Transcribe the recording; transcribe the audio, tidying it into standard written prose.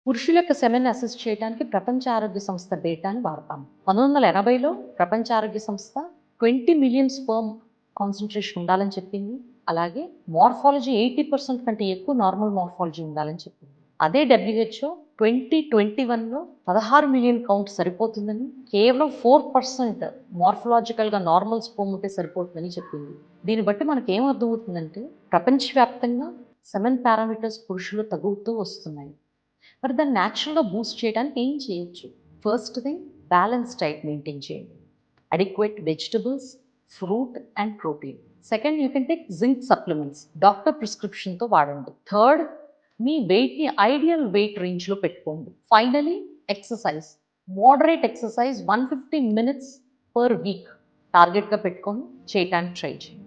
పురుషుల యొక్క semen assess చేయడానికి ప్రపంచ ఆరోగ్య సంస్థ డేటాని వాడతాం. 1980లో ప్రపంచ ఆరోగ్య సంస్థ 20 మిలియన్ స్పెర్మ్ కాన్సంట్రేషన్ ఉండాలని చెప్పింది. అలాగే మార్ఫాలజీ 80% కంటే ఎక్కువ నార్మల్ మార్ఫాలజీ ఉండాలని చెప్పింది. అదే WHO 2021లో 16 మిలియన్ కౌంట్ సరిపోతుందని, కేవలం 4% మార్ఫలాజికల్‌గా నార్మల్ స్పెర్మ్ ఉంటే సరిపోతుందని చెప్పింది. దీన్ని బట్టి మనకేం అర్థమవుతుందంటే ప్రపంచవ్యాప్తంగా సెమెన్ పారామీటర్స్ పురుషులు తగ్గుతూ వస్తున్నాయి. మరి దాన్ని న్యాచురల్‌గా బూస్ట్ చేయడానికి ఏం చేయొచ్చు? First thing, balance diet maintain చేయండి. Adequate vegetables, fruit and protein. Second, you can take zinc supplements. Doctor ప్రిస్క్రిప్షన్‌తో వాడండి. థర్డ్, మీ వెయిట్‌ని ఐడియల్ వెయిట్ రేంజ్‌లో పెట్టుకోండి. Finally, exercise. Moderate exercise 150 minutes per week టార్గెట్‌గా పెట్టుకొని చేయటానికి ట్రై చేయండి.